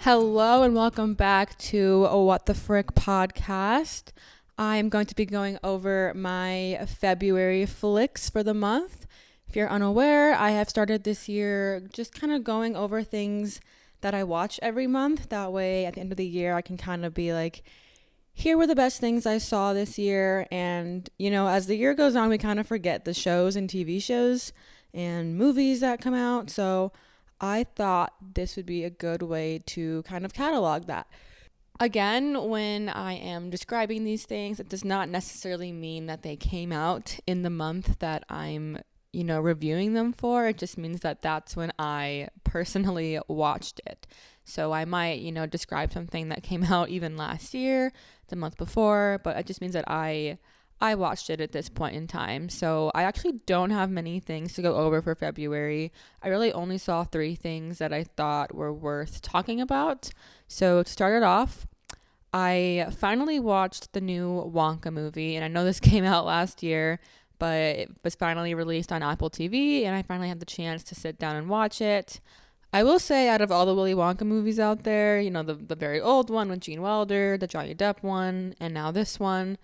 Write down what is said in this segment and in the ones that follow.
Hello and welcome back to a What the Frick podcast. I'm going to be going over my February flicks for the month. If you're unaware, I have started this year just kind of going over things that I watch every month. That way, at the end of the year, I can kind of be like, here were the best things I saw this year. And, as the year goes on, we kind of forget the shows and TV shows and movies that come out. So I thought this would be a good way to kind of catalog that. Again, when I am describing these things, it does not necessarily mean that they came out in the month that I'm, reviewing them for. It just means that that's when I personally watched it. So I might, describe something that came out even last year, the month before, but it just means that I watched it at this point in time. So I actually don't have many things to go over for February. I really only saw 3 things that I thought were worth talking about. So to start it off, I finally watched the new Wonka movie, and I know this came out last year, but it was finally released on Apple TV, and I finally had the chance to sit down and watch it. I will say, out of all the Willy Wonka movies out there, the very old one with Gene Wilder, the Johnny Depp one, and now this one,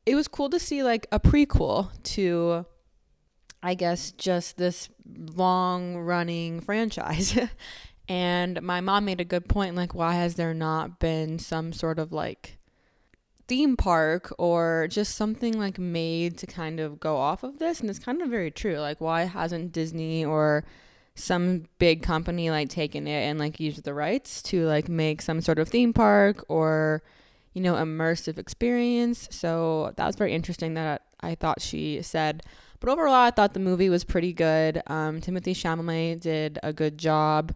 it was cool to see like a prequel to, I guess, just this long running franchise. And my mom made a good point, like, why has there not been some sort of like theme park or just something like made to kind of go off of this? And it's kind of very true. Like, why hasn't Disney or some big company like taken it and like used the rights to like make some sort of theme park or immersive experience? So that was very interesting that I thought she said. But overall, I thought the movie was pretty good. Timothée Chalamet did a good job.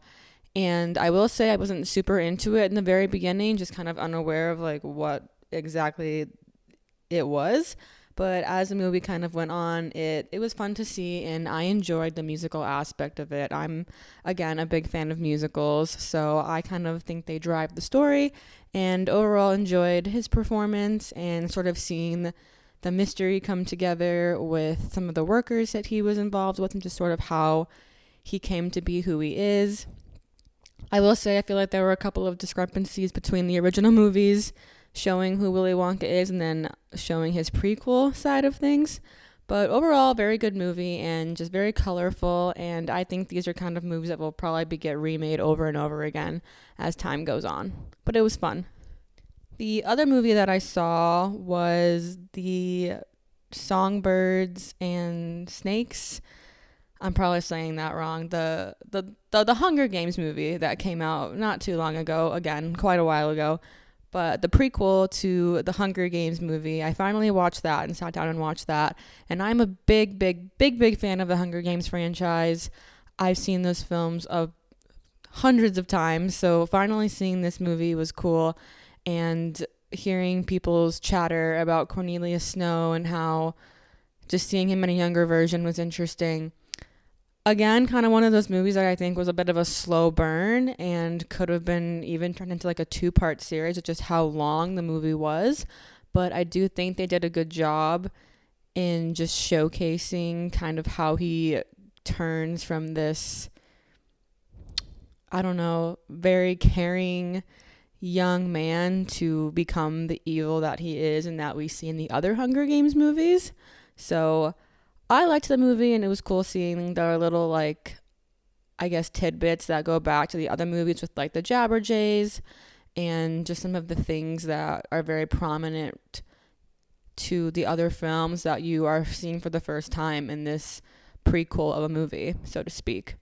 And I will say I wasn't super into it in the very beginning, just kind of unaware of like what exactly it was. But as the movie kind of went on, it was fun to see, and I enjoyed the musical aspect of it. I'm, again, a big fan of musicals, so I kind of think they drive the story, and overall enjoyed his performance and sort of seeing the mystery come together with some of the workers that he was involved with and just sort of how he came to be who he is. I will say I feel like there were a couple of discrepancies between the original movies showing who Willy Wonka is and then showing his prequel side of things. But overall, very good movie and just very colorful. And I think these are kind of movies that will probably get remade over and over again as time goes on. But it was fun. The other movie that I saw was the Songbirds and Snakes. I'm probably saying that wrong. The Hunger Games movie that came out not too long ago. Again, quite a while ago. But the prequel to the Hunger Games movie, I finally watched that and sat down and watched that. And I'm a big fan of the Hunger Games franchise. I've seen those films hundreds of times. So finally seeing this movie was cool. And hearing people's chatter about Cornelius Snow and how just seeing him in a younger version was interesting. Again, kind of one of those movies that I think was a bit of a slow burn and could have been even turned into like a 2-part series with just how long the movie was. But I do think they did a good job in just showcasing kind of how he turns from this, I don't know, very caring young man to become the evil that he is and that we see in the other Hunger Games movies. So I liked the movie, and it was cool seeing the little, like, I guess, tidbits that go back to the other movies with, like, the Jabberjays and just some of the things that are very prominent to the other films that you are seeing for the first time in this prequel of a movie, so to speak.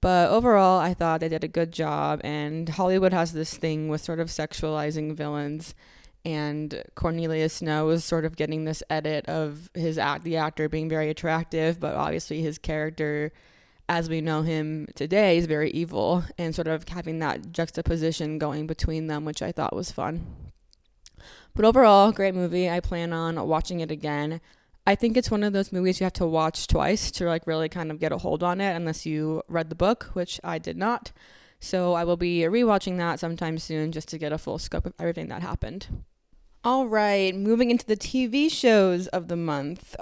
But overall, I thought they did a good job, and Hollywood has this thing with sort of sexualizing villains. And Cornelius Snow was sort of getting this edit of the actor being very attractive, but obviously his character, as we know him today, is very evil, and sort of having that juxtaposition going between them, which I thought was fun. But overall, great movie. I plan on watching it again. I think it's one of those movies you have to watch twice to like really kind of get a hold on it, unless you read the book, which I did not. So I will be rewatching that sometime soon just to get a full scope of everything that happened. All right, moving into the TV shows of the month.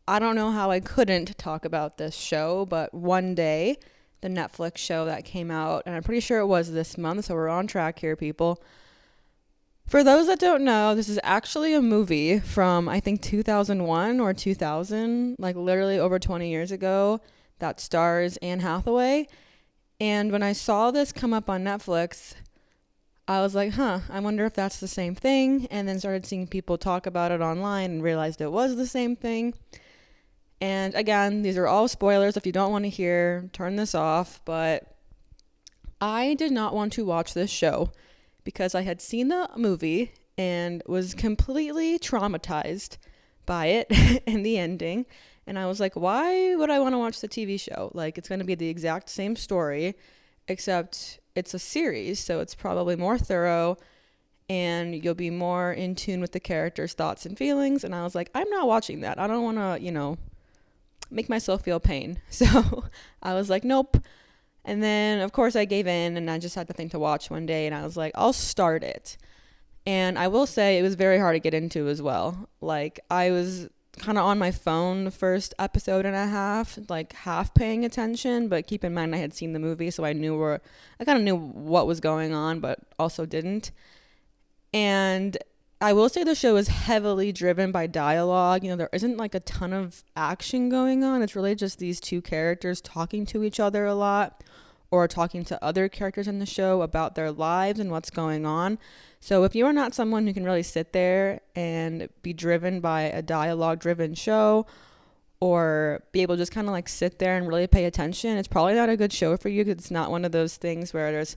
I don't know how I couldn't talk about this show, but One Day the Netflix show that came out, and I'm pretty sure it was this month, so we're on track here, people. For those that don't know, this is actually a movie from, I think, 2001 or 2000, like literally over 20 years ago, that stars Anne Hathaway. And when I saw this come up on Netflix, I was like, I wonder if that's the same thing. And then started seeing people talk about it online and realized it was the same thing. And again, these are all spoilers. If you don't want to hear, turn this off. But I did not want to watch this show because I had seen the movie and was completely traumatized by it and the ending. And I was like, why would I want to watch the TV show? Like, it's going to be the exact same story, except it's a series, so it's probably more thorough, and you'll be more in tune with the characters' thoughts and feelings. And I was like, I'm not watching that. I don't want to, make myself feel pain. So I was like, nope. And then, of course, I gave in, and I just had the thing to watch one day, and I was like, I'll start it. And I will say it was very hard to get into as well. Like, I was kind of on my phone the first episode and a half, like half paying attention, but keep in mind I had seen the movie, so I kind of knew what was going on, but also didn't. And I will say the show is heavily driven by dialogue. There isn't like a ton of action going on. It's really just these two characters talking to each other a lot, or talking to other characters in the show about their lives and what's going on. So if you are not someone who can really sit there and be driven by a dialogue-driven show, or be able to just kind of like sit there and really pay attention, it's probably not a good show for you, because it's not one of those things where there's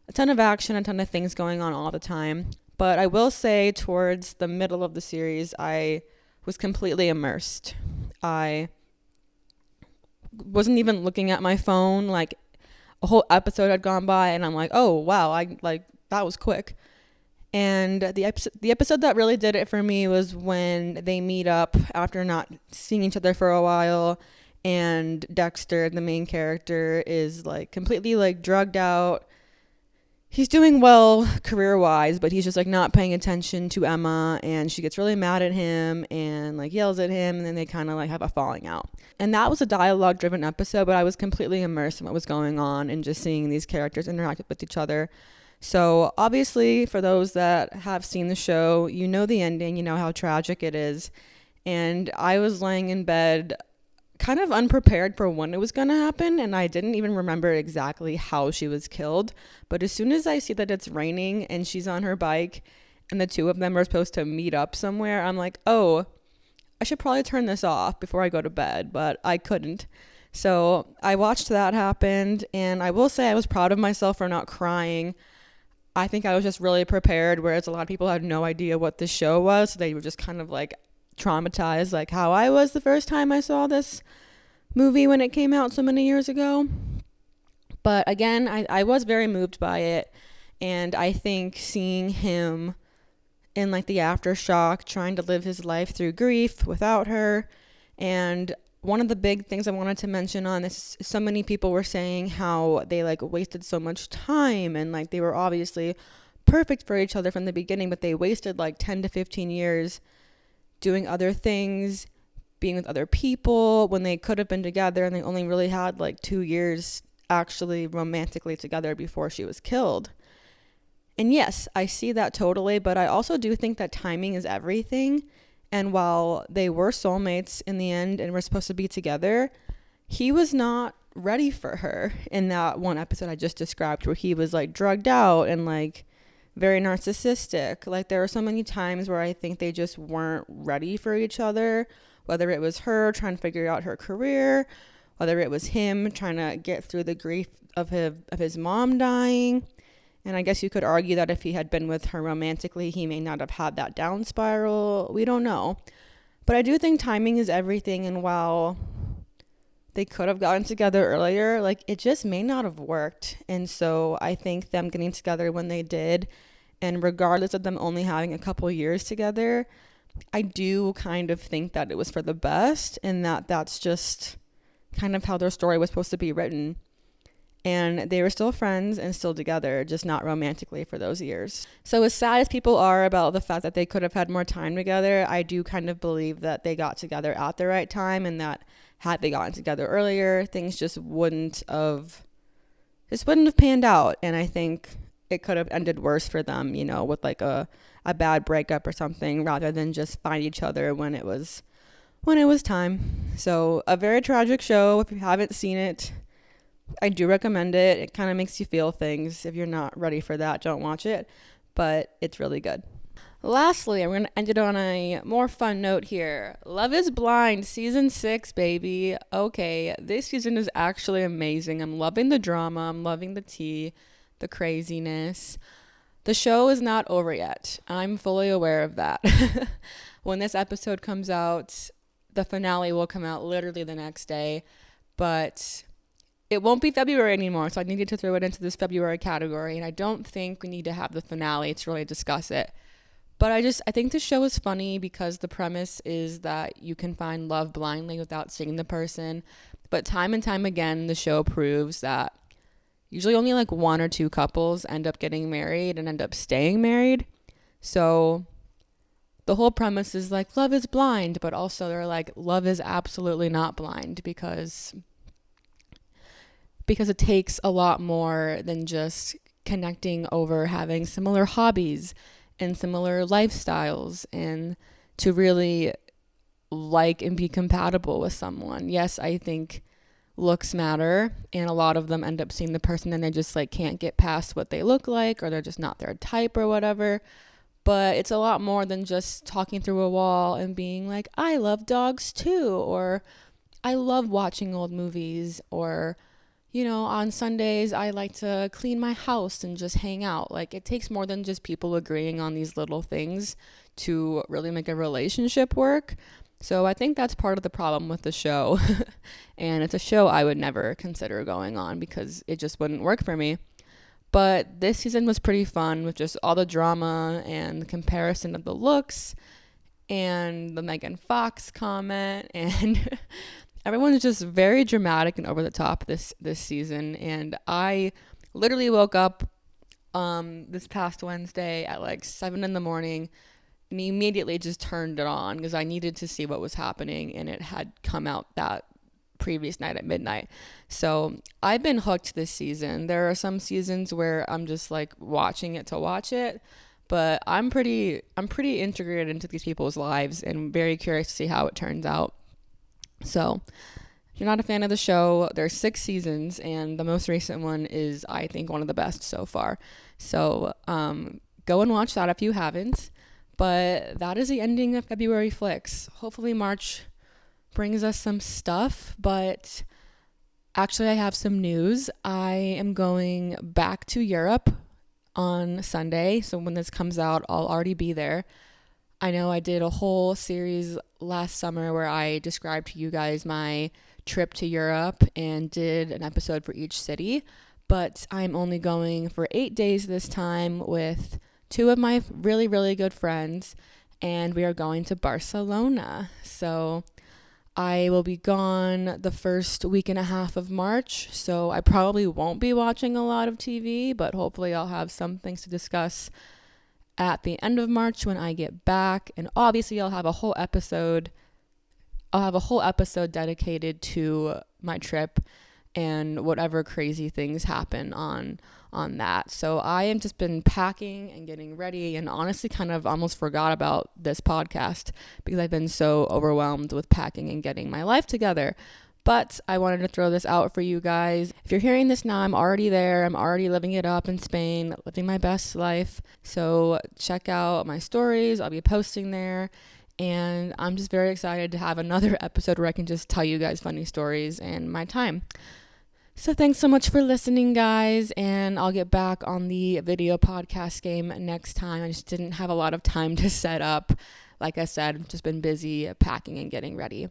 a ton of action, a ton of things going on all the time. But I will say towards the middle of the series, I was completely immersed. I wasn't even looking at my phone. Like, a whole episode had gone by, and I'm like, oh, wow, that was quick. And the episode that really did it for me was when they meet up after not seeing each other for a while, and Dexter, the main character, is like completely like drugged out. He's doing well career-wise, but he's just like not paying attention to Emma, and she gets really mad at him and like yells at him, and then they kind of like have a falling out. And that was a dialogue-driven episode, but I was completely immersed in what was going on and just seeing these characters interact with each other. So obviously, for those that have seen the show, you know the ending, you know how tragic it is. And I was laying in bed kind of unprepared for when it was going to happen, and I didn't even remember exactly how she was killed. But as soon as I see that it's raining and she's on her bike and the two of them are supposed to meet up somewhere, I'm like, oh, I should probably turn this off before I go to bed, but I couldn't. So I watched that happen, and I will say I was proud of myself for not crying. I think I was just really prepared, whereas a lot of people had no idea what this show was. So they were just kind of like traumatized, like how I was the first time I saw this movie when it came out so many years ago. But again, I was very moved by it. And I think seeing him in like the aftershock, trying to live his life through grief without her. And one of the big things I wanted to mention on this, so many people were saying how they like wasted so much time, and like they were obviously perfect for each other from the beginning, but they wasted like 10 to 15 years doing other things, being with other people when they could have been together, and they only really had like 2 years actually romantically together before she was killed. And yes, I see that totally, but I also do think that timing is everything. And while they were soulmates in the end and were supposed to be together, he was not ready for her in that one episode I just described, where he was like drugged out and like very narcissistic. Like, there were so many times where I think they just weren't ready for each other, whether it was her trying to figure out her career, whether it was him trying to get through the grief of his mom dying. And I guess you could argue that if he had been with her romantically, he may not have had that down spiral. We don't know. But I do think timing is everything. And while they could have gotten together earlier, like, it just may not have worked. And so I think them getting together when they did, and regardless of them only having a couple years together, I do kind of think that it was for the best, and that that's just kind of how their story was supposed to be written. and they were still friends and still together, just not romantically for those years. So as sad as people are about the fact that they could have had more time together, I do kind of believe that they got together at the right time, and that had they gotten together earlier, things just wouldn't have panned out. And I think it could have ended worse for them, you know, with like a bad breakup or something, rather than just find each other when it was time. So a very tragic show. If you haven't seen it, I do recommend it. It kind of makes you feel things. If you're not ready for that, don't watch it, but it's really good. Lastly, I'm going to end it on a more fun note here. Love is Blind season 6, baby. Okay, this season is actually amazing. I'm loving the drama. I'm loving the tea, the craziness. The show is not over yet. I'm fully aware of that. When this episode comes out, the finale will come out literally the next day, but it won't be February anymore, so I needed to throw it into this February category, and I don't think we need to have the finale to really discuss it. But I think the show is funny because the premise is that you can find love blindly without seeing the person, but time and time again, the show proves that usually only like 1 or 2 couples end up getting married and end up staying married. So the whole premise is like love is blind, but also they're like love is absolutely not blind, because it takes a lot more than just connecting over having similar hobbies and similar lifestyles, and to really like and be compatible with someone. Yes, I think looks matter, and a lot of them end up seeing the person and they just like can't get past what they look like, or they're just not their type or whatever. But it's a lot more than just talking through a wall and being like, I love dogs too, or I love watching old movies, or you know, on Sundays, I like to clean my house and just hang out. Like, it takes more than just people agreeing on these little things to really make a relationship work. So I think that's part of the problem with the show. And it's a show I would never consider going on because it just wouldn't work for me. But this season was pretty fun with just all the drama and the comparison of the looks and the Megan Fox comment, and everyone's just very dramatic and over the top this season. And I literally woke up this past Wednesday at like 7 a.m. and immediately just turned it on because I needed to see what was happening, and it had come out that previous night at midnight. So I've been hooked this season. There are some seasons where I'm just like watching it to watch it, but I'm pretty integrated into these people's lives and very curious to see how it turns out. So if you're not a fan of the show, there's 6 seasons, and the most recent one is, I think, one of the best so far. So go and watch that if you haven't. But that is the ending of February Flicks. Hopefully March brings us some stuff, but actually I have some news. I am going back to Europe on Sunday, so when this comes out, I'll already be there. I know I did a whole series last summer where I described to you guys my trip to Europe and did an episode for each city, but I'm only going for 8 days this time with 2 of my really, really good friends, and we are going to Barcelona. So I will be gone the first week and a half of March, so I probably won't be watching a lot of TV, but hopefully I'll have some things to discuss at the end of March when I get back. And obviously I'll have a whole episode dedicated to my trip and whatever crazy things happen on that. So I have just been packing and getting ready, and honestly kind of almost forgot about this podcast because I've been so overwhelmed with packing and getting my life together. But I wanted to throw this out for you guys. If you're hearing this now, I'm already there. I'm already living it up in Spain, living my best life. So check out my stories. I'll be posting there. And I'm just very excited to have another episode where I can just tell you guys funny stories and my time. So thanks so much for listening, guys. And I'll get back on the video podcast game next time. I just didn't have a lot of time to set up. Like I said, I've just been busy packing and getting ready.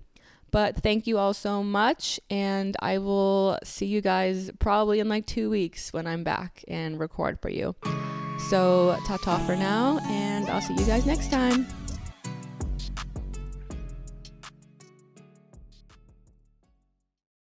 But thank you all so much, and I will see you guys probably in like 2 weeks when I'm back and record for you. So ta-ta for now, and I'll see you guys next time.